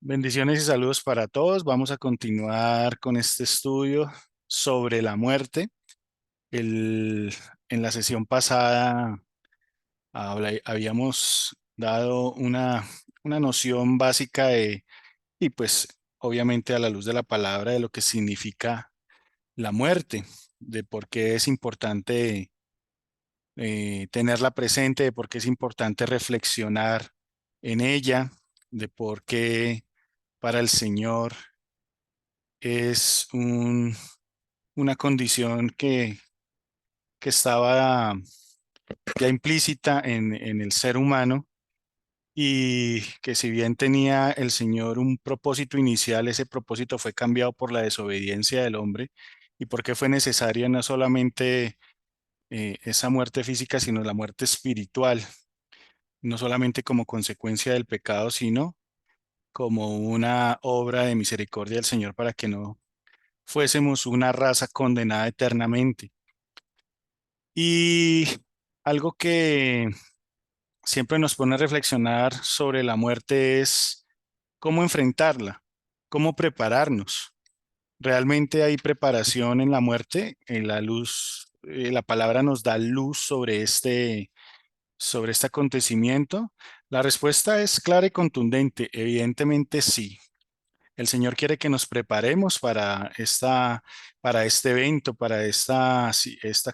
Bendiciones y saludos para todos. Vamos a continuar con este estudio sobre la muerte. El- en la sesión pasada habíamos dado una noción básica y pues obviamente a la luz de la palabra de lo que significa la muerte, de por qué es importante tenerla presente, de por qué es importante reflexionar en ella, de por qué para el Señor es una condición que estaba ya implícita en el ser humano y que si bien tenía el Señor un propósito inicial, ese propósito fue cambiado por la desobediencia del hombre y porque fue necesaria no solamente esa muerte física, sino la muerte espiritual, no solamente como consecuencia del pecado, sino como una obra de misericordia del Señor para que no fuésemos una raza condenada eternamente. Y algo que siempre nos pone a reflexionar sobre la muerte es cómo enfrentarla, cómo prepararnos. ¿Realmente hay preparación en la muerte? En la luz, la palabra nos da luz sobre este acontecimiento. La respuesta es clara y contundente. Evidentemente sí. El Señor quiere que nos preparemos para este evento, para esta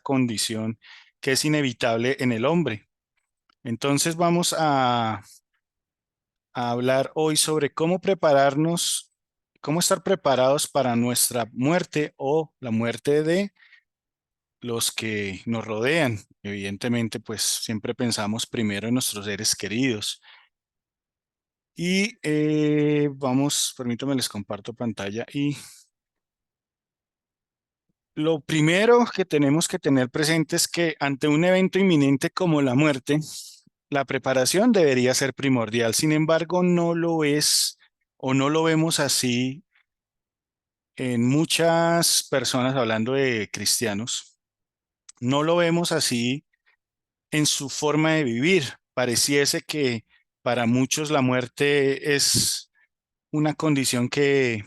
condición que es inevitable en el hombre. Entonces vamos a hablar hoy sobre cómo prepararnos, cómo estar preparados para nuestra muerte o la muerte de los que nos rodean. Evidentemente, pues siempre pensamos primero en nuestros seres queridos. Y permítanme, les comparto pantalla. Y lo primero que tenemos que tener presente es que ante un evento inminente como la muerte, la preparación debería ser primordial. Sin embargo, no lo es o no lo vemos así en muchas personas, hablando de cristianos, no lo vemos así en su forma de vivir. Pareciese que para muchos la muerte es una condición que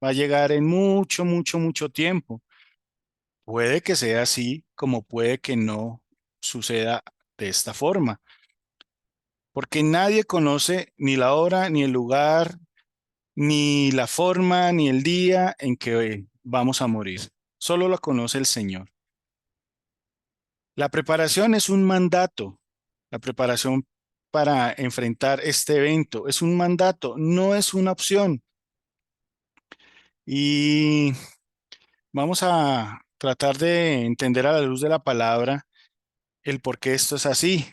va a llegar en mucho, mucho, mucho tiempo. Puede que sea así, como puede que no suceda de esta forma, porque nadie conoce ni la hora, ni el lugar, ni la forma, ni el día en que vamos a morir. Solo lo conoce el Señor. La preparación es un mandato. La preparación para enfrentar este evento es un mandato, no es una opción. Y vamos a tratar de entender a la luz de la palabra el por qué esto es así.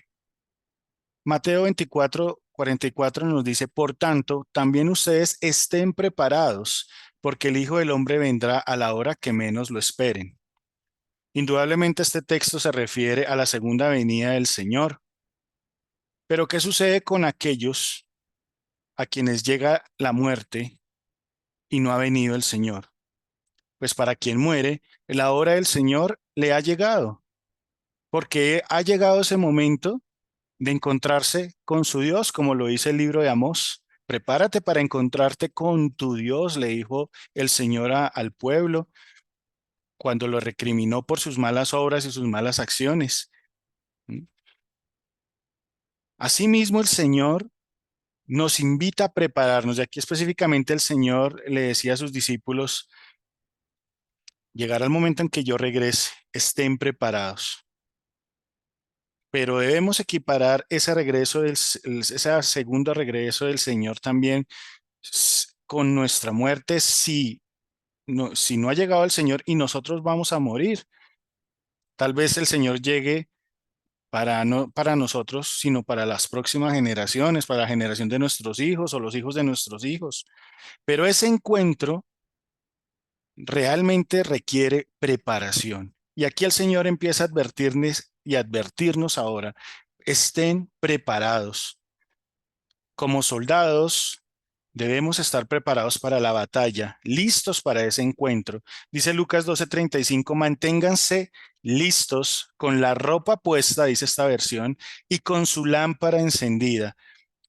Mateo 24:44 nos dice, por tanto, también ustedes estén preparados, porque el Hijo del Hombre vendrá a la hora que menos lo esperen. Indudablemente este texto se refiere a la segunda venida del Señor. Pero ¿qué sucede con aquellos a quienes llega la muerte y no ha venido el Señor? Pues para quien muere, la hora del Señor le ha llegado, porque ha llegado ese momento de encontrarse con su Dios, como lo dice el libro de Amós. Prepárate para encontrarte con tu Dios, le dijo el Señor al pueblo cuando lo recriminó por sus malas obras y sus malas acciones. ¿Mm? Asimismo, el Señor nos invita a prepararnos. Y aquí específicamente el Señor le decía a sus discípulos, llegará el momento en que yo regrese, estén preparados. Pero debemos equiparar ese regreso ese segundo regreso del Señor también con nuestra muerte si no ha llegado el Señor y nosotros vamos a morir. Tal vez el Señor llegue para no para nosotros, sino para las próximas generaciones, para la generación de nuestros hijos o los hijos de nuestros hijos. Pero ese encuentro realmente requiere preparación. Y aquí el Señor empieza a advertirnos y advertirnos ahora, estén preparados. Como soldados, debemos estar preparados para la batalla, listos para ese encuentro. Dice Lucas 12:35, manténganse listos con la ropa puesta, dice esta versión, y con su lámpara encendida.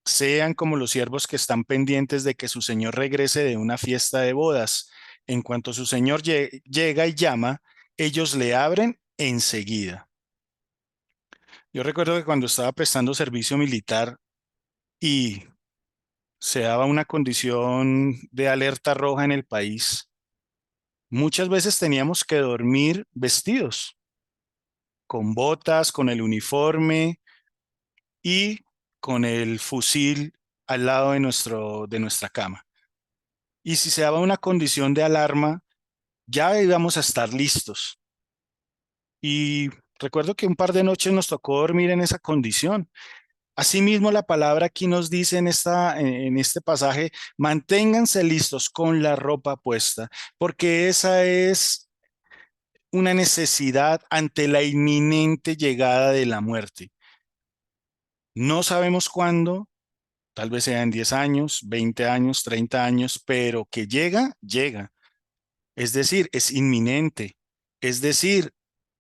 Sean como los siervos que están pendientes de que su señor regrese de una fiesta de bodas. En cuanto su señor llega y llama, ellos le abren enseguida. Yo recuerdo que cuando estaba prestando servicio militar y se daba una condición de alerta roja en el país, muchas veces teníamos que dormir vestidos, con botas, con el uniforme y con el fusil al lado de nuestra cama. Y si se daba una condición de alarma, ya íbamos a estar listos. Y recuerdo que un par de noches nos tocó dormir en esa condición. Asimismo, la palabra aquí nos dice en este pasaje, manténganse listos con la ropa puesta, porque esa es una necesidad ante la inminente llegada de la muerte. No sabemos cuándo, tal vez sea en 10 años, 20 años, 30 años, pero que llega, llega. Es decir, es inminente. Es decir,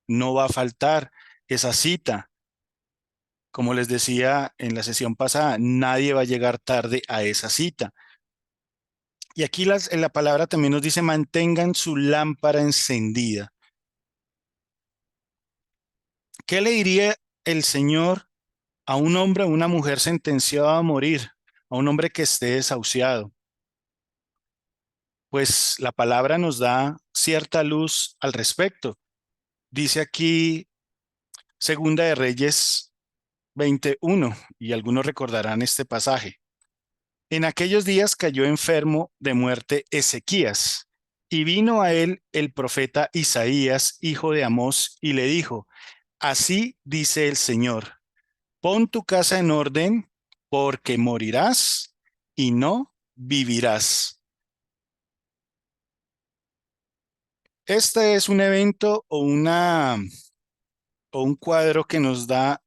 no va a faltar esa cita. Como les decía en la sesión pasada, nadie va a llegar tarde a esa cita. Y aquí en la palabra también nos dice, mantengan su lámpara encendida. ¿Qué le diría el Señor a un hombre o una mujer sentenciado a morir, a un hombre que esté desahuciado? Pues la palabra nos da cierta luz al respecto. Dice aquí Segunda de Reyes 21, y algunos recordarán este pasaje. En aquellos días cayó enfermo de muerte Ezequías, y vino a él el profeta Isaías, hijo de Amós, y le dijo, así dice el Señor, pon tu casa en orden, porque morirás y no vivirás. Este es un evento o un cuadro que nos da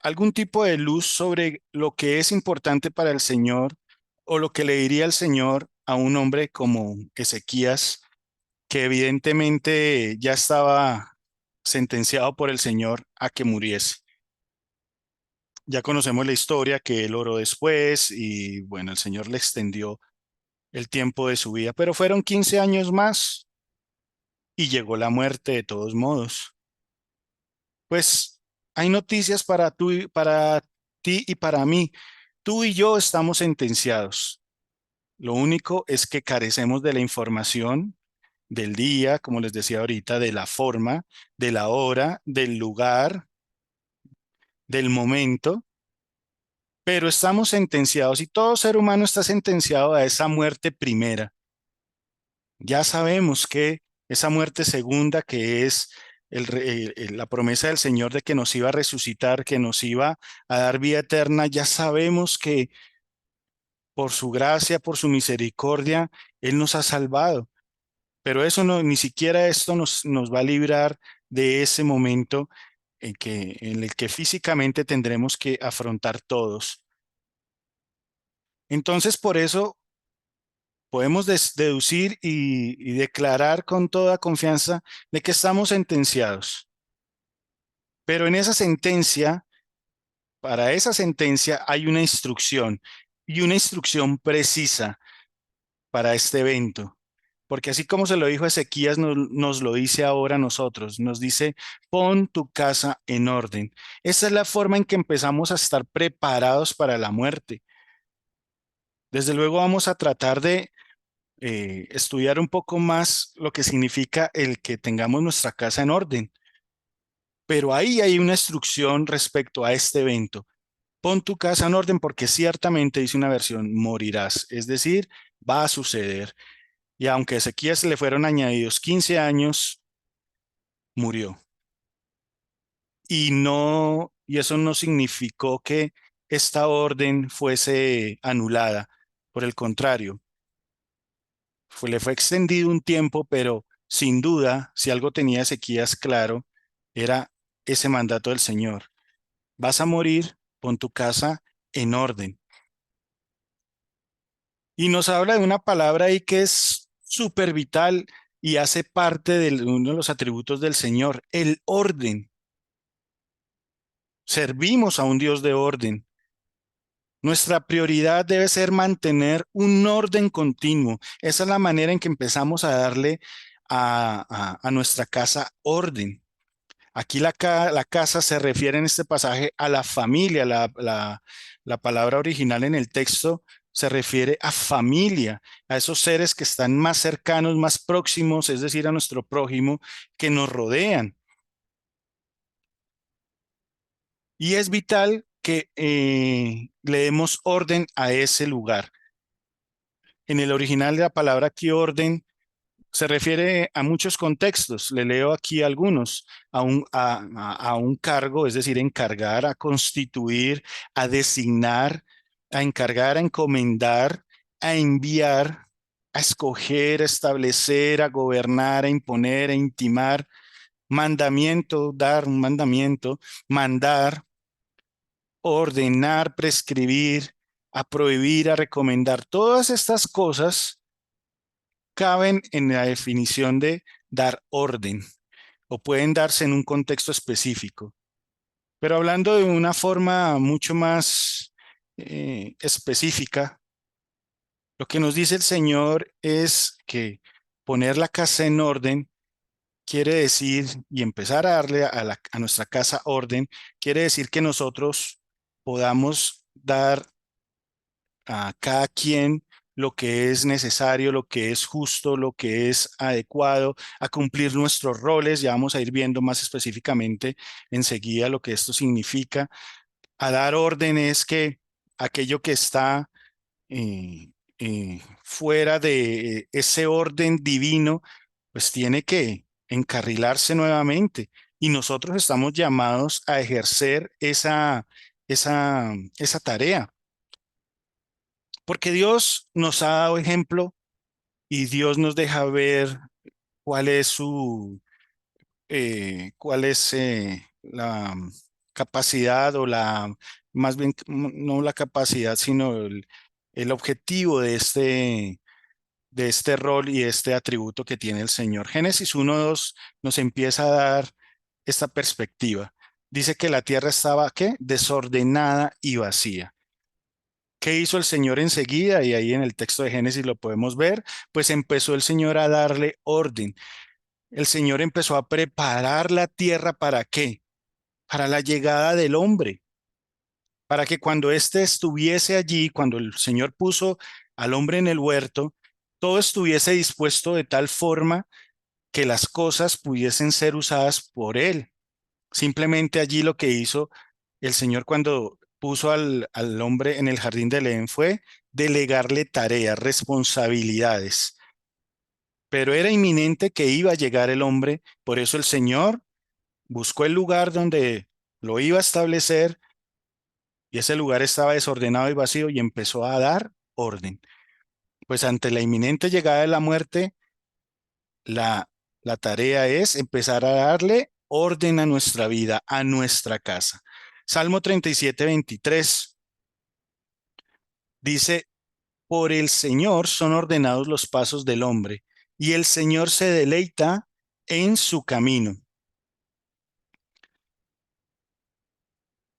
algún tipo de luz sobre lo que es importante para el Señor o lo que le diría el Señor a un hombre como Ezequías, que evidentemente ya estaba sentenciado por el Señor a que muriese. Ya conocemos la historia que él oró después y bueno, el Señor le extendió el tiempo de su vida, pero fueron 15 años más y llegó la muerte de todos modos. Pues hay noticias para ti y para mí. Tú y yo estamos sentenciados. Lo único es que carecemos de la información del día, como les decía ahorita, de la forma, de la hora, del lugar, del momento, pero estamos sentenciados y todo ser humano está sentenciado a esa muerte primera. Ya sabemos que esa muerte segunda, que es la promesa del Señor de que nos iba a resucitar, que nos iba a dar vida eterna, ya sabemos que por su gracia, por su misericordia, Él nos ha salvado. Pero eso no, ni siquiera esto nos va a librar de ese momento en el que físicamente tendremos que afrontar todos. Entonces, por eso podemos deducir y declarar con toda confianza de que estamos sentenciados. Pero en esa sentencia, para esa sentencia hay una instrucción y una instrucción precisa para este evento. Porque así como se lo dijo Ezequías, nos lo dice ahora a nosotros. Nos dice, pon tu casa en orden. Esa es la forma en que empezamos a estar preparados para la muerte. Desde luego vamos a tratar de estudiar un poco más lo que significa el que tengamos nuestra casa en orden. Pero ahí hay una instrucción respecto a este evento. Pon tu casa en orden porque ciertamente, dice una versión, morirás. Es decir, va a suceder. Y aunque a Ezequías le fueron añadidos 15 años, murió. Y eso no significó que esta orden fuese anulada. Por el contrario, le fue extendido un tiempo, pero sin duda, si algo tenía Ezequías claro, era ese mandato del Señor. Vas a morir, pon tu casa en orden. Y nos habla de una palabra ahí que es súper vital y hace parte de uno de los atributos del Señor, el orden. Servimos a un Dios de orden. Nuestra prioridad debe ser mantener un orden continuo. Esa es la manera en que empezamos a darle a nuestra casa orden. Aquí la casa se refiere en este pasaje a la familia. La palabra original en el texto se refiere a familia, a esos seres que están más cercanos, más próximos, es decir, a nuestro prójimo, que nos rodean. Y es vital que le demos orden a ese lugar. En el original de la palabra aquí orden se refiere a muchos contextos. Le leo aquí algunos. A un cargo, es decir, encargar, a constituir, a designar, a encargar, a encomendar, a enviar, a escoger, a establecer, a gobernar, a imponer, a intimar, mandamiento, dar un mandamiento, mandar, ordenar, prescribir, a prohibir, a recomendar. Todas estas cosas caben en la definición de dar orden o pueden darse en un contexto específico. Pero hablando de una forma mucho más específica, lo que nos dice el Señor es que poner la casa en orden quiere decir, y empezar a darle a nuestra casa orden, quiere decir que nosotros podamos dar a cada quien lo que es necesario, lo que es justo, lo que es adecuado, a cumplir nuestros roles. Ya vamos a ir viendo más específicamente enseguida lo que esto significa. A dar órdenes que aquello que está fuera de ese orden divino, pues tiene que encarrilarse nuevamente. Y nosotros estamos llamados a ejercer esa tarea. Porque Dios nos ha dado ejemplo y Dios nos deja ver cuál es cuál es la capacidad o más bien, no la capacidad, sino el objetivo de este rol y este atributo que tiene el Señor. Génesis 1:2 nos empieza a dar esta perspectiva. Dice que la tierra estaba, ¿qué? Desordenada y vacía. ¿Qué hizo el Señor enseguida? Y ahí en el texto de Génesis lo podemos ver, pues empezó el Señor a darle orden. El Señor empezó a preparar la tierra ¿para qué? Para la llegada del hombre, para que cuando éste estuviese allí, cuando el Señor puso al hombre en el huerto, todo estuviese dispuesto de tal forma que las cosas pudiesen ser usadas por él. Simplemente allí lo que hizo el Señor cuando puso al hombre en el jardín del Edén fue delegarle tareas, responsabilidades. Pero era inminente que iba a llegar el hombre, por eso el Señor buscó el lugar donde lo iba a establecer y ese lugar estaba desordenado y vacío y empezó a dar orden. Pues ante la inminente llegada de la muerte, la, la tarea es empezar a darle orden a nuestra vida, a nuestra casa. Salmo 37:23 dice, por el Señor son ordenados los pasos del hombre, y el Señor se deleita en su camino.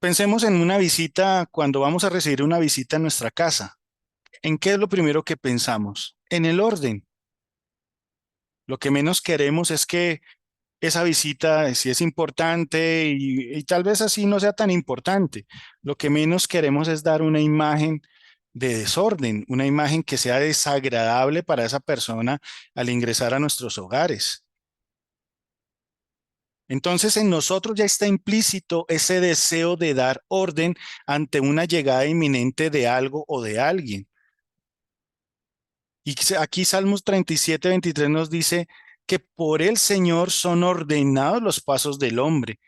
Pensemos en una visita, cuando vamos a recibir una visita en nuestra casa. ¿En qué es lo primero que pensamos? En el orden. Lo que menos queremos es que esa visita, si es importante y tal vez así no sea tan importante, lo que menos queremos es dar una imagen de desorden, una imagen que sea desagradable para esa persona al ingresar a nuestros hogares. Entonces en nosotros ya está implícito ese deseo de dar orden ante una llegada inminente de algo o de alguien. Y aquí Salmos 37:23 nos dice que por el Señor son ordenados los pasos del hombre.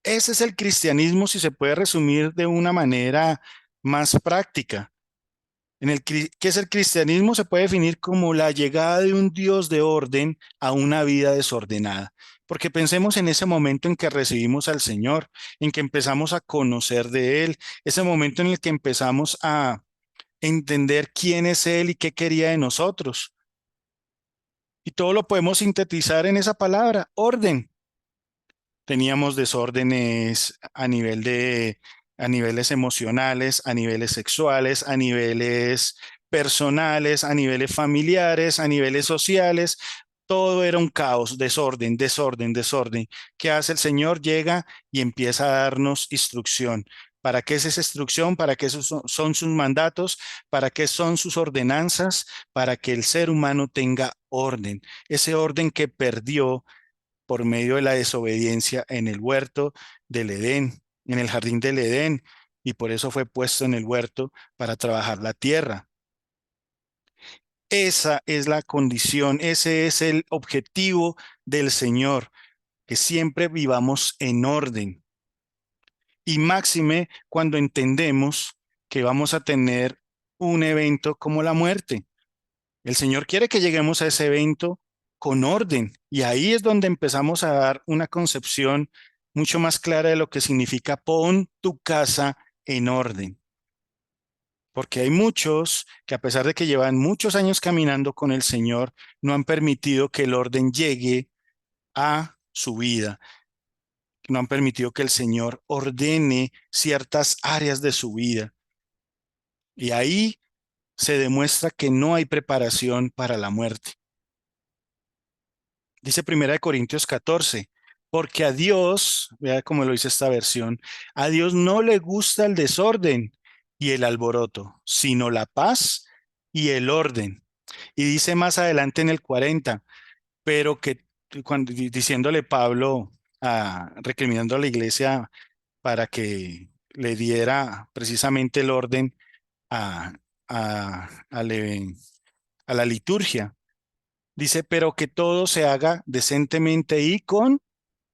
Ese es el cristianismo, si se puede resumir de una manera más práctica. ¿Qué es el cristianismo? Se puede definir como la llegada de un Dios de orden a una vida desordenada. Porque pensemos en ese momento en que recibimos al Señor, en que empezamos a conocer de Él, ese momento en el que empezamos a entender quién es Él y qué quería de nosotros. Y todo lo podemos sintetizar en esa palabra, orden. Teníamos desórdenes a nivel a niveles emocionales, a niveles sexuales, a niveles personales, a niveles familiares, a niveles sociales. Todo era un caos, desorden, desorden, desorden. ¿Qué hace el Señor? Llega y empieza a darnos instrucción. ¿Para qué es esa instrucción? ¿Para qué son sus mandatos? ¿Para qué son sus ordenanzas? Para que el ser humano tenga orden. Ese orden que perdió por medio de la desobediencia en el huerto del Edén, en el jardín del Edén, y por eso fue puesto en el huerto para trabajar la tierra. Esa es la condición, ese es el objetivo del Señor, que siempre vivamos en orden. Y máxime cuando entendemos que vamos a tener un evento como la muerte. El Señor quiere que lleguemos a ese evento con orden y ahí es donde empezamos a dar una concepción mucho más clara de lo que significa pon tu casa en orden. Porque hay muchos que a pesar de que llevan muchos años caminando con el Señor, no han permitido que el orden llegue a su vida. No han permitido que el Señor ordene ciertas áreas de su vida. Y ahí se demuestra que no hay preparación para la muerte. Dice Primera de Corintios 14, porque a Dios, vea cómo lo dice esta versión, a Dios no le gusta el desorden y el alboroto, sino la paz y el orden. Y dice más adelante en el 40, pero que cuando diciéndole Pablo, recriminando a la iglesia para que le diera precisamente el orden a, a, a le- a la liturgia. Dice, pero que todo se haga decentemente y con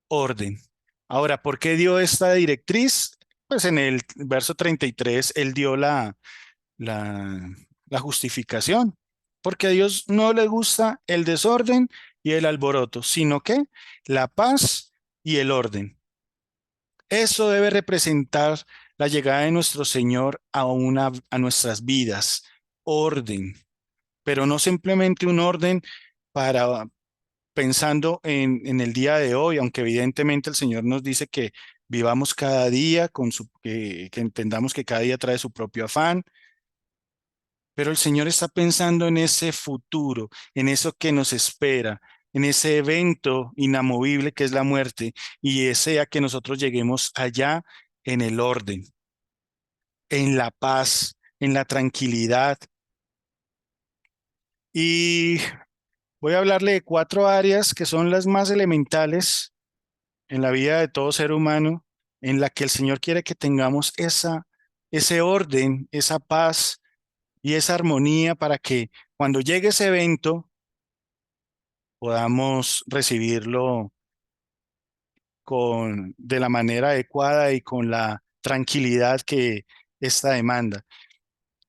orden. Ahora, ¿por qué dio esta directriz? Pues en el verso 33 él dio la, la justificación. Porque a Dios no le gusta el desorden y el alboroto, sino que la paz y el orden. Eso debe representar la llegada de nuestro Señor a nuestras vidas. Orden, pero no simplemente un orden para pensando en el día de hoy, aunque evidentemente el Señor nos dice que vivamos cada día que entendamos que cada día trae su propio afán, pero el Señor está pensando en ese futuro, en eso que nos espera, en ese evento inamovible que es la muerte y desea que nosotros lleguemos allá en el orden, en la paz, en la tranquilidad. Y voy a hablarle de cuatro áreas que son las más elementales en la vida de todo ser humano, en la que el Señor quiere que tengamos ese orden, esa paz y esa armonía para que cuando llegue ese evento podamos recibirlo de la manera adecuada y con la tranquilidad que esta demanda.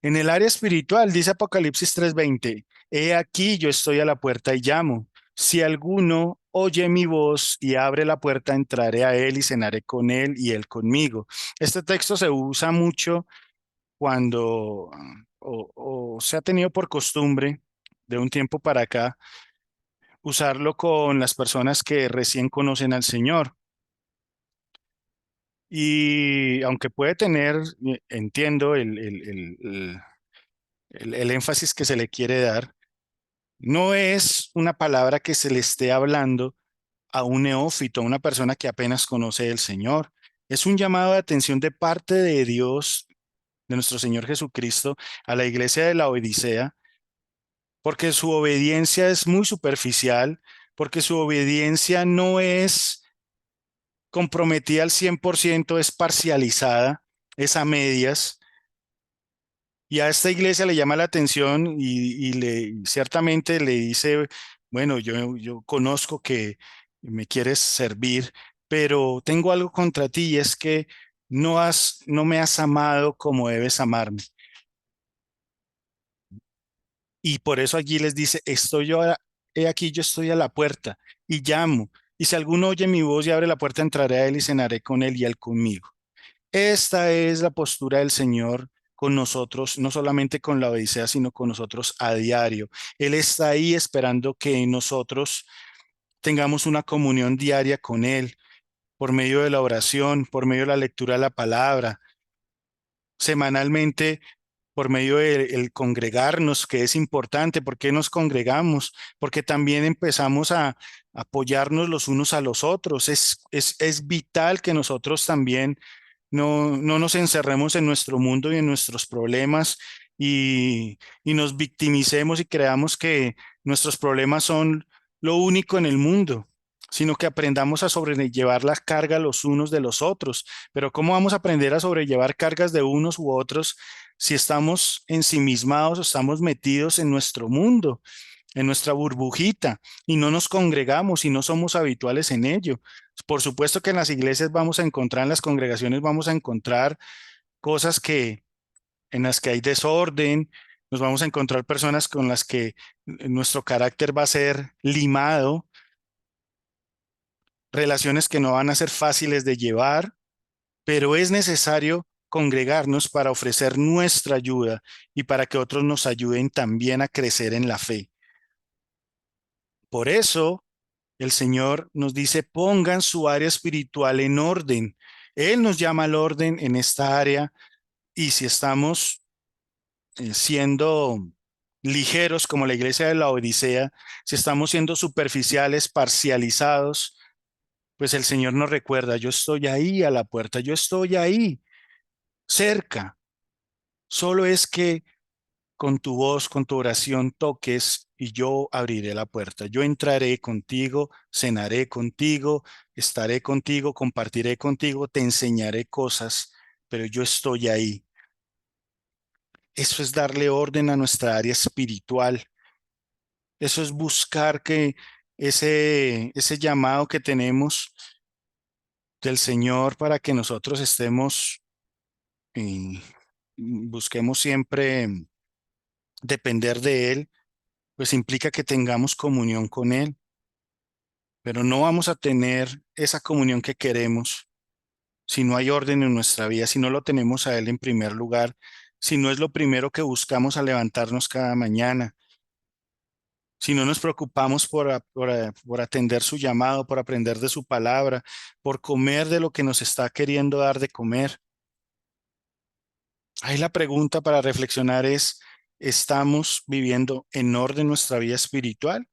En el área espiritual, dice Apocalipsis 3:20, he aquí yo estoy a la puerta y llamo. Si alguno oye mi voz y abre la puerta, entraré a él y cenaré con él y él conmigo. Este texto se usa mucho cuando o se ha tenido por costumbre de un tiempo para acá usarlo con las personas que recién conocen al Señor. Y aunque puede tener, entiendo el énfasis que se le quiere dar, no es una palabra que se le esté hablando a un neófito, a una persona que apenas conoce el Señor. Es un llamado de atención de parte de Dios, de nuestro Señor Jesucristo, a la iglesia de la Odisea, porque su obediencia es muy superficial, porque su obediencia no es comprometida al 100%, es parcializada, es a medias. Y a esta iglesia le llama la atención y ciertamente le dice, bueno, yo conozco que me quieres servir, pero tengo algo contra ti y es que no me has amado como debes amarme. Y por eso allí les dice, he aquí yo estoy a la puerta y llamo. Y si alguno oye mi voz y abre la puerta, entraré a él y cenaré con él y él conmigo. Esta es la postura del Señor con nosotros, no solamente con la Odisea, sino con nosotros a diario. Él está ahí esperando que nosotros tengamos una comunión diaria con Él por medio de la oración, por medio de la lectura de la palabra, semanalmente por medio del congregarnos, que es importante. ¿Por qué nos congregamos? Porque también empezamos a apoyarnos los unos a los otros. Es vital que nosotros también no nos encerremos en nuestro mundo y en nuestros problemas y nos victimicemos y creamos que nuestros problemas son lo único en el mundo, sino que aprendamos a sobrellevar la carga los unos de los otros. Pero ¿cómo vamos a aprender a sobrellevar cargas de unos u otros si estamos ensimismados o estamos metidos en nuestro mundo, en nuestra burbujita, y no nos congregamos y no somos habituales en ello? Por supuesto que en las iglesias vamos a encontrar, en las congregaciones vamos a encontrar cosas en las que hay desorden, nos vamos a encontrar personas con las que nuestro carácter va a ser limado, relaciones que no van a ser fáciles de llevar, pero es necesario congregarnos para ofrecer nuestra ayuda y para que otros nos ayuden también a crecer en la fe. Por eso el Señor nos dice, pongan su área espiritual en orden. Él nos llama al orden en esta área, y si estamos siendo ligeros como la iglesia de la Odisea, si estamos siendo superficiales, parcializados, pues el Señor nos recuerda, yo estoy ahí a la puerta, yo estoy ahí cerca. Solo es que con tu voz, con tu oración toques y yo abriré la puerta. Yo entraré contigo, cenaré contigo, estaré contigo, compartiré contigo, te enseñaré cosas, pero yo estoy ahí. Eso es darle orden a nuestra área espiritual. Eso es buscar que ese llamado que tenemos del Señor para que nosotros estemos, y busquemos siempre depender de Él, pues implica que tengamos comunión con Él, pero no vamos a tener esa comunión que queremos si no hay orden en nuestra vida, si no lo tenemos a Él en primer lugar, si no es lo primero que buscamos al levantarnos cada mañana, si no nos preocupamos por atender su llamado, por aprender de su palabra, por comer de lo que nos está queriendo dar de comer. Ahí la pregunta para reflexionar es, ¿estamos viviendo en orden nuestra vida espiritual?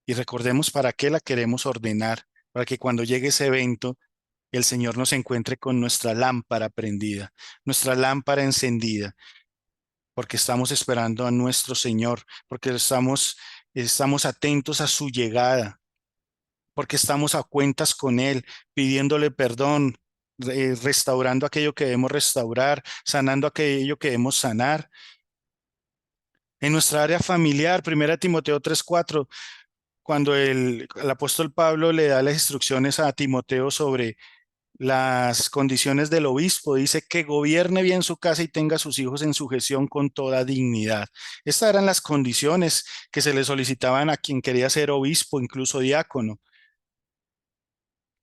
Y recordemos para qué la queremos ordenar, para que cuando llegue ese evento, el Señor nos encuentre con nuestra lámpara prendida, nuestra lámpara encendida, porque estamos esperando a nuestro Señor, porque estamos atentos a su llegada, porque estamos a cuentas con Él, pidiéndole perdón, restaurando aquello que debemos restaurar, sanando aquello que debemos sanar. En nuestra área familiar, 1 Timoteo 3:4, cuando el apóstol Pablo le da las instrucciones a Timoteo sobre las condiciones del obispo, dice que gobierne bien su casa y tenga a sus hijos en sujeción con toda dignidad. Estas eran las condiciones que se le solicitaban a quien quería ser obispo, incluso diácono,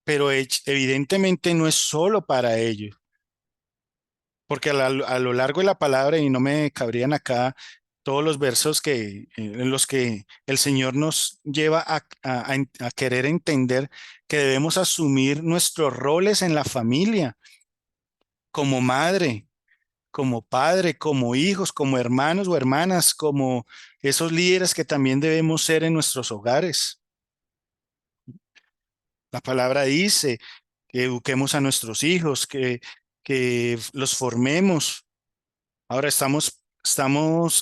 pero evidentemente no es solo para ellos, porque a lo largo de la palabra, y no me cabrían acá todos los versos en los que el Señor nos lleva a querer entender que debemos asumir nuestros roles en la familia, como madre, como padre, como hijos, como hermanos o hermanas, como esos líderes que también debemos ser en nuestros hogares. La palabra dice que eduquemos a nuestros hijos, que los formemos. Ahora estamos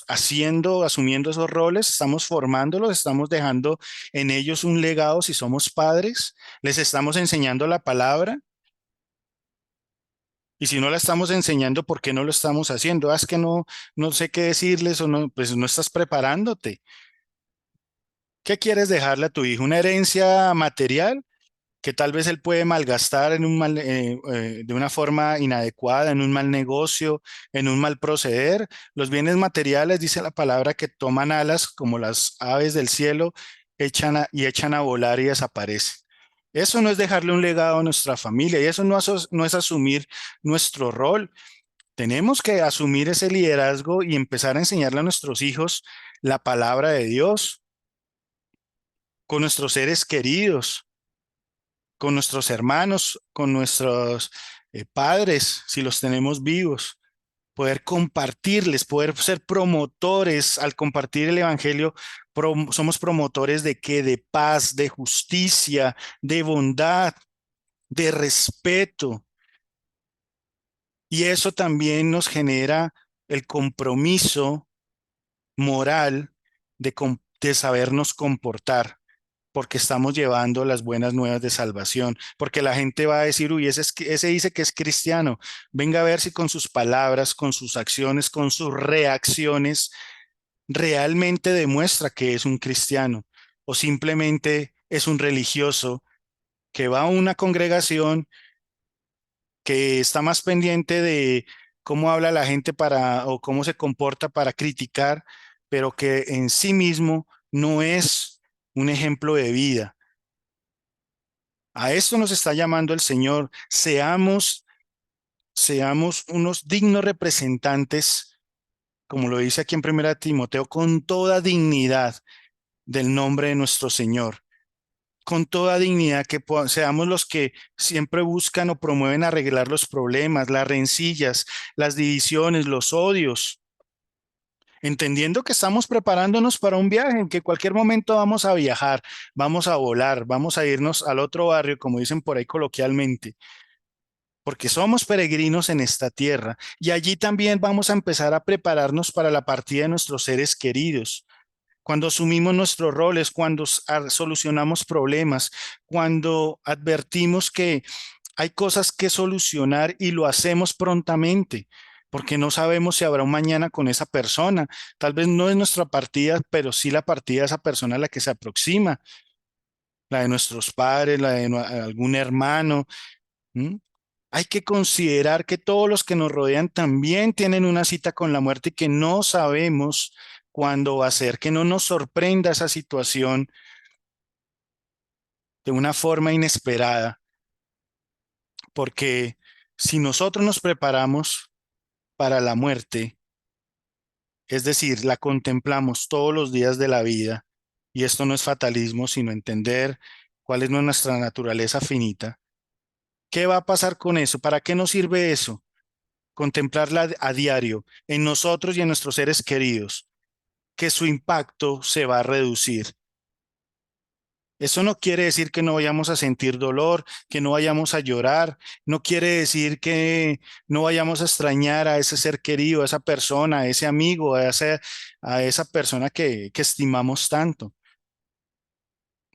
asumiendo esos roles, estamos formándolos, estamos dejando en ellos un legado si somos padres, les estamos enseñando la palabra. Y si no la estamos enseñando, ¿por qué no lo estamos haciendo? Es que no sé qué decirles o no, pues no estás preparándote. ¿Qué quieres dejarle a tu hijo? ¿Una herencia material que tal vez él puede malgastar de una forma inadecuada, en un mal negocio, en un mal proceder? Los bienes materiales, dice la palabra, que toman alas como las aves del cielo, echan a volar y desaparecen. Eso no es dejarle un legado a nuestra familia, y eso no es asumir nuestro rol. Tenemos que asumir ese liderazgo y empezar a enseñarle a nuestros hijos la palabra de Dios, con nuestros seres queridos, con nuestros hermanos, con padres, si los tenemos vivos, poder compartirles, poder ser promotores al compartir el evangelio. Somos promotores de qué, de paz, de justicia, de bondad, de respeto. Y eso también nos genera el compromiso moral de sabernos comportar, porque estamos llevando las buenas nuevas de salvación, porque la gente va a decir, uy, ese dice que es cristiano, venga a ver si con sus palabras, con sus acciones, con sus reacciones, realmente demuestra que es un cristiano o simplemente es un religioso que va a una congregación, que está más pendiente de cómo habla la gente para o cómo se comporta para criticar, pero que en sí mismo no es un ejemplo de vida. A esto nos está llamando el Señor. Seamos unos dignos representantes, como lo dice aquí en Primera Timoteo, con toda dignidad del nombre de nuestro Señor. Con toda dignidad, que seamos los que siempre buscan o promueven arreglar los problemas, las rencillas, las divisiones, los odios, entendiendo que estamos preparándonos para un viaje, en que cualquier momento vamos a viajar, vamos a volar, vamos a irnos al otro barrio, como dicen por ahí coloquialmente, porque somos peregrinos en esta tierra y allí también vamos a empezar a prepararnos para la partida de nuestros seres queridos. Cuando asumimos nuestros roles, cuando solucionamos problemas, cuando advertimos que hay cosas que solucionar y lo hacemos prontamente, porque no sabemos si habrá un mañana con esa persona. Tal vez no es nuestra partida, pero sí la partida de esa persona a la que se aproxima, la de nuestros padres, la de algún hermano. ¿M? Hay que considerar que todos los que nos rodean también tienen una cita con la muerte y que no sabemos cuándo va a ser, que no nos sorprenda esa situación de una forma inesperada, porque si nosotros nos preparamos para la muerte, es decir, la contemplamos todos los días de la vida, y esto no es fatalismo, sino entender cuál es nuestra naturaleza finita. ¿Qué va a pasar con eso? ¿Para qué nos sirve eso? Contemplarla a diario en nosotros y en nuestros seres queridos, que su impacto se va a reducir. Eso no quiere decir que no vayamos a sentir dolor, que no vayamos a llorar, no quiere decir que no vayamos a extrañar a ese ser querido, a esa persona, a ese amigo, a esa persona que estimamos tanto.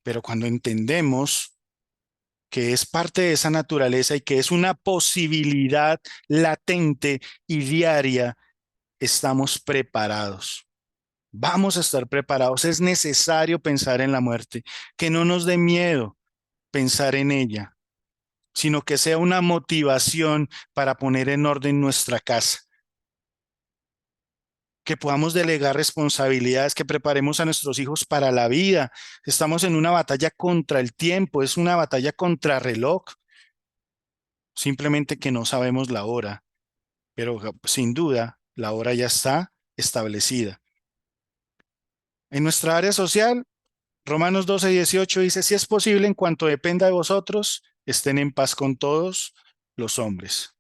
Pero cuando entendemos que es parte de esa naturaleza y que es una posibilidad latente y diaria, estamos preparados. Vamos a estar preparados. Es necesario pensar en la muerte, que no nos dé miedo pensar en ella, sino que sea una motivación para poner en orden nuestra casa, que podamos delegar responsabilidades, que preparemos a nuestros hijos para la vida. Estamos en una batalla contra el tiempo, es una batalla contra reloj, simplemente que no sabemos la hora, pero sin duda la hora ya está establecida. En nuestra área social, Romanos 12:18 dice, si es posible, en cuanto dependa de vosotros, estén en paz con todos los hombres.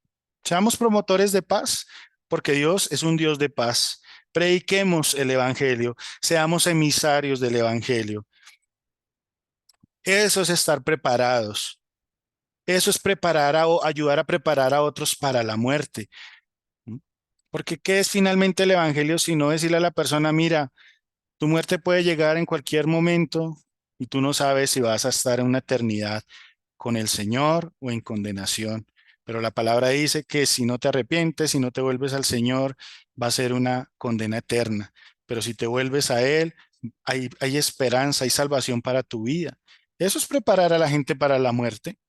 Seamos promotores de paz, porque Dios es un Dios de paz. Prediquemos el Evangelio, seamos emisarios del Evangelio. Eso es estar preparados. Eso es ayudar a preparar a otros para la muerte. Porque ¿qué es finalmente el Evangelio si no decirle a la persona, mira, tu muerte puede llegar en cualquier momento y tú no sabes si vas a estar en una eternidad con el Señor o en condenación? Pero la palabra dice que si no te arrepientes, si no te vuelves al Señor, va a ser una condena eterna. Pero si te vuelves a Él, hay esperanza, hay salvación para tu vida. Eso es preparar a la gente para la muerte.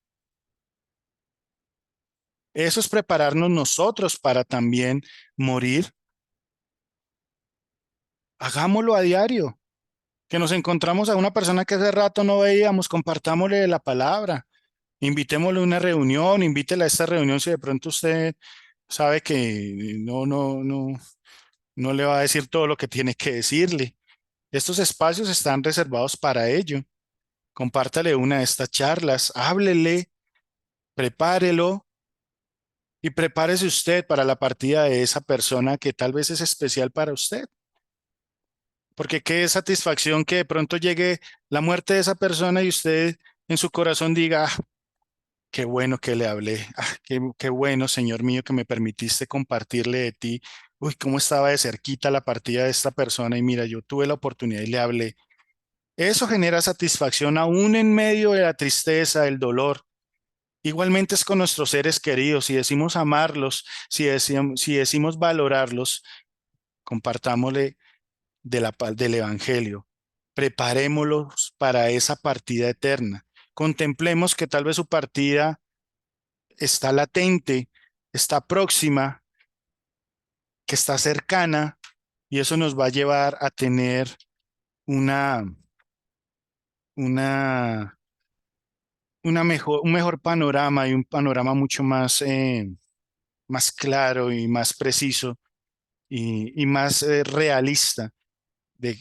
Eso es prepararnos nosotros para también morir. Hagámoslo a diario. Que nos encontramos a una persona que hace rato no veíamos, compartámosle la palabra, invitémosle a una reunión, invítela a esta reunión si de pronto usted sabe que no le va a decir todo lo que tiene que decirle. Estos espacios están reservados para ello. Compártale una de estas charlas, háblele, prepárelo Y prepárese usted para la partida de esa persona que tal vez es especial para usted. Porque qué satisfacción que de pronto llegue la muerte de esa persona y usted en su corazón diga, "Ah, qué bueno que le hablé, qué bueno, Señor mío, que me permitiste compartirle de ti. Uy, cómo estaba de cerquita la partida de esta persona y mira, yo tuve la oportunidad y le hablé". Eso genera satisfacción aún en medio de la tristeza, el dolor. Igualmente es con nuestros seres queridos. Si decimos amarlos, si decimos valorarlos, compartámosle del Evangelio. Preparémoslos para esa partida eterna. Contemplemos que tal vez su partida está latente, está próxima, que está cercana, y eso nos va a llevar a tener una, una, un mejor panorama y un panorama mucho más, más claro y más preciso y más realista de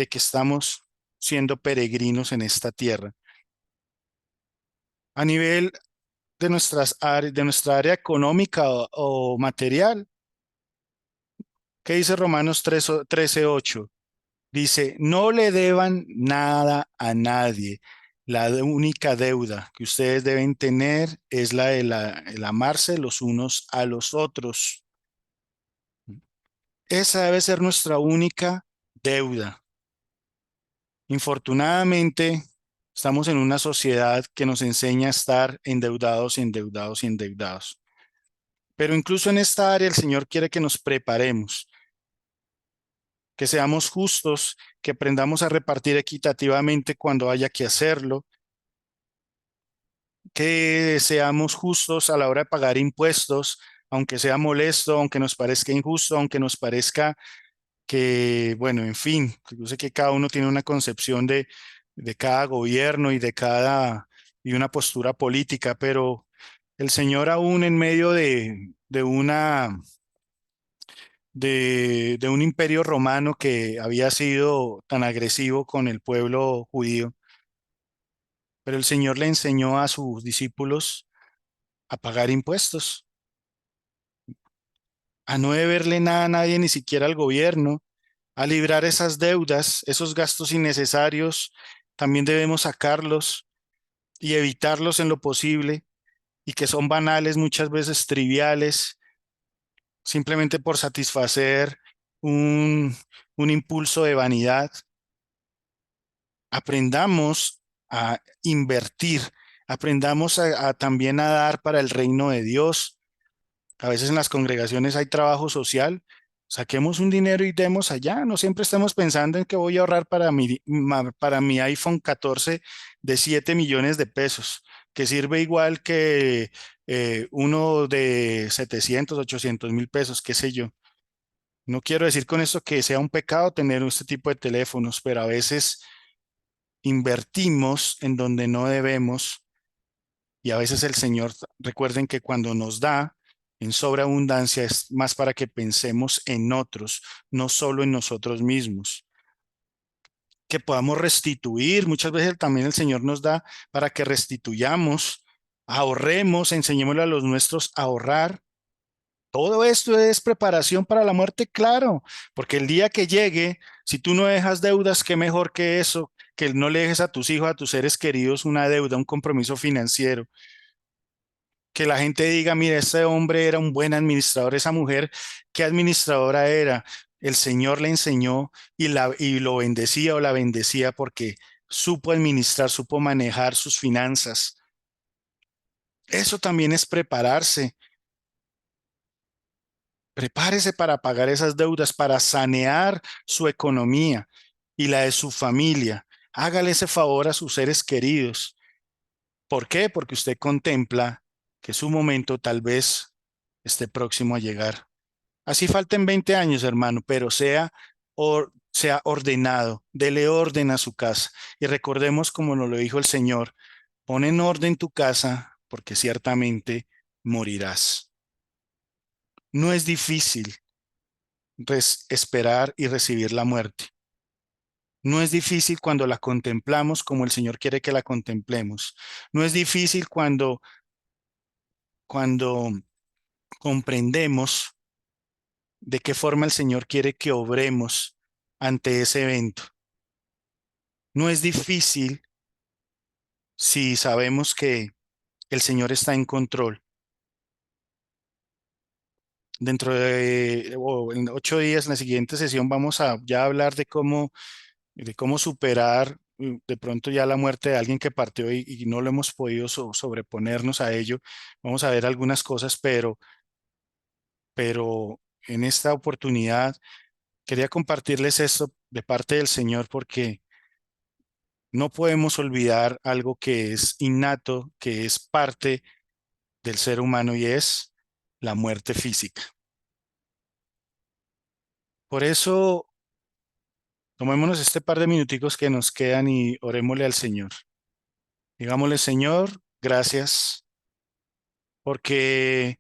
que estamos siendo peregrinos en esta tierra. A nivel de de nuestra área económica o material, ¿qué dice Romanos 13:8? Dice, no le deban nada a nadie. Única deuda que ustedes deben tener es la de el amarse los unos a los otros. Esa debe ser nuestra única deuda. Infortunadamente, estamos en una sociedad que nos enseña a estar endeudados, endeudados y endeudados. Pero incluso en esta área el Señor quiere que nos preparemos, que seamos justos, que aprendamos a repartir equitativamente cuando haya que hacerlo, que seamos justos a la hora de pagar impuestos, aunque sea molesto, aunque nos parezca injusto, aunque nos parezca que, bueno, en fin, yo sé que cada uno tiene una concepción de cada gobierno y de y una postura política, pero el Señor aún en medio de un imperio romano que había sido tan agresivo con el pueblo judío, pero el Señor le enseñó a sus discípulos a pagar impuestos, a no deberle nada a nadie, ni siquiera al gobierno, a librar esas deudas, esos gastos innecesarios, también debemos sacarlos y evitarlos en lo posible y que son banales, muchas veces triviales, simplemente por satisfacer un, un impulso de vanidad. Aprendamos a invertir, aprendamos también a dar para el reino de Dios. A veces en las congregaciones hay trabajo social. Saquemos un dinero y demos allá. No siempre estamos pensando en que voy a ahorrar para mi iPhone 14 de 7 millones de pesos, que sirve igual que uno de 700, 800.000 pesos, qué sé yo. No quiero decir con esto que sea un pecado tener este tipo de teléfonos, pero a veces invertimos en donde no debemos y a veces el Señor, recuerden que cuando nos da en sobreabundancia es más para que pensemos en otros, no solo en nosotros mismos, que podamos restituir. Muchas veces también el Señor nos da para que restituyamos, ahorremos, enseñémosle a los nuestros a ahorrar. Todo esto es preparación para la muerte, claro, porque el día que llegue, si tú no dejas deudas, qué mejor que eso, que no le dejes a tus hijos, a tus seres queridos una deuda, un compromiso financiero. Que la gente diga, mira, este hombre era un buen administrador, esa mujer, ¿qué administradora era? El Señor le enseñó y lo bendecía o la bendecía porque supo administrar, supo manejar sus finanzas. Eso también es prepararse. Prepárese para pagar esas deudas, para sanear su economía y la de su familia. Hágale ese favor a sus seres queridos. ¿Por qué? Porque usted contempla que su momento tal vez esté próximo a llegar. Así falten 20 años, hermano, pero sea ordenado, dele orden a su casa. Y recordemos, como nos lo dijo el Señor, pon en orden tu casa, porque ciertamente morirás. No es difícil esperar y recibir la muerte. No es difícil cuando la contemplamos como el Señor quiere que la contemplemos. No es difícil cuando comprendemos de qué forma el Señor quiere que obremos ante ese evento. No es difícil si sabemos que el Señor está en control. Dentro de o en 8 días, en la siguiente sesión, vamos a ya hablar de cómo superar de pronto ya la muerte de alguien que partió y no lo hemos podido sobreponernos a ello. Vamos a ver algunas cosas, pero en esta oportunidad quería compartirles esto de parte del Señor porque no podemos olvidar algo que es innato, que es parte del ser humano y es la muerte física. Por eso, tomémonos este par de minuticos que nos quedan y orémosle al Señor. Digámosle, Señor, gracias, porque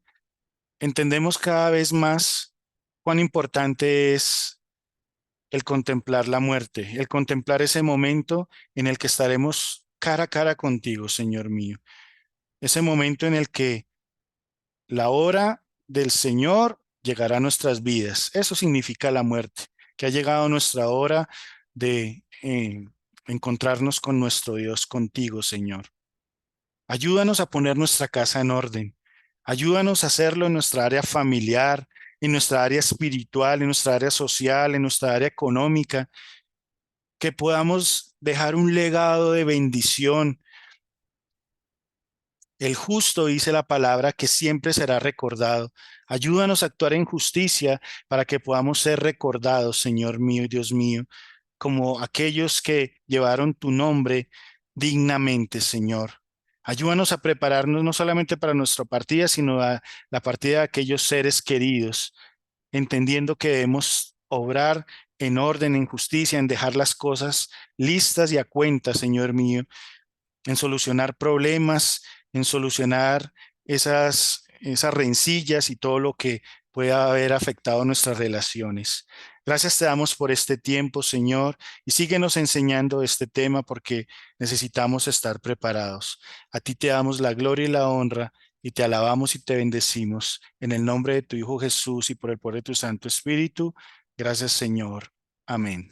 entendemos cada vez más cuán importante es el contemplar la muerte, el contemplar ese momento en el que estaremos cara a cara contigo, Señor mío. Ese momento en el que la hora del Señor llegará a nuestras vidas. Eso significa la muerte, que ha llegado nuestra hora de encontrarnos con nuestro Dios, contigo, Señor. Ayúdanos a poner nuestra casa en orden. Ayúdanos a hacerlo en nuestra área familiar, en nuestra área espiritual, en nuestra área social, en nuestra área económica, que podamos dejar un legado de bendición. El justo, dice la palabra, que siempre será recordado. Ayúdanos a actuar en justicia para que podamos ser recordados, Señor mío y Dios mío, como aquellos que llevaron tu nombre dignamente, Señor. Ayúdanos a prepararnos no solamente para nuestra partida, sino a la partida de aquellos seres queridos, entendiendo que debemos obrar en orden, en justicia, en dejar las cosas listas y a cuenta, Señor mío, en solucionar problemas, en solucionar esas rencillas y todo lo que pueda haber afectado nuestras relaciones. Gracias te damos por este tiempo, Señor, y síguenos enseñando este tema porque necesitamos estar preparados. A ti te damos la gloria y la honra y te alabamos y te bendecimos en el nombre de tu Hijo Jesús y por el poder de tu Santo Espíritu. Gracias, Señor. Amén.